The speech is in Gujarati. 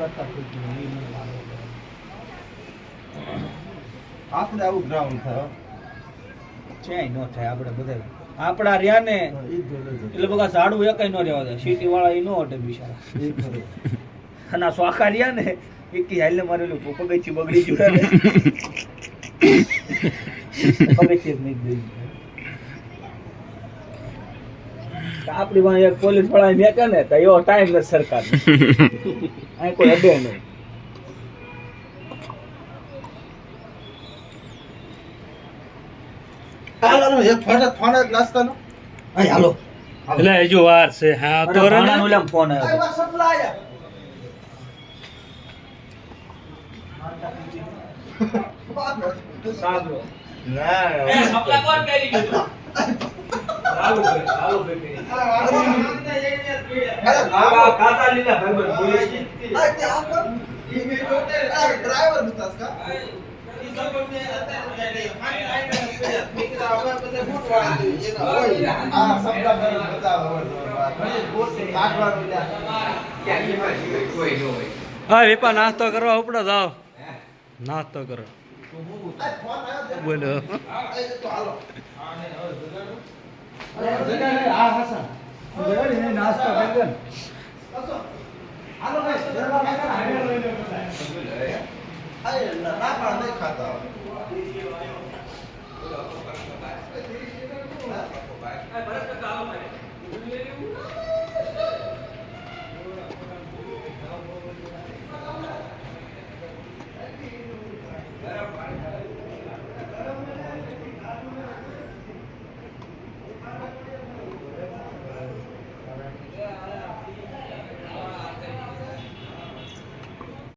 કરતા આપણે આવું ગ્રાઉન્ડ થાય ક્યાંય ન થાય. આપણે બધા આપણા રહ્યા ને એટલે બધા ઝાડું એકાઈ ન રહેવા દે. સિટી વાળા એ ન હટે બિચારા. અને આ સ્વાખા રહ્યા ને એકી હાલને મારેલું પગથી બગડી ગયું ને પગથી જ નહીં દઈ. આપણી પાસે એક પોલીસ વાળા મેકે ને તો એવો ટાઈમ નથી સરકાર અહીં કોઈ અડે નહીં. ફોન જ નાસ્તાનો હાલો એટલે હજુ વાર છે. હા તો ફોન આવ્યો. હા વિપા નાસ્તો કરવા ઉપડો જાઓ. નાસ્તો કરો બોલો. નાસ્તો ખાતા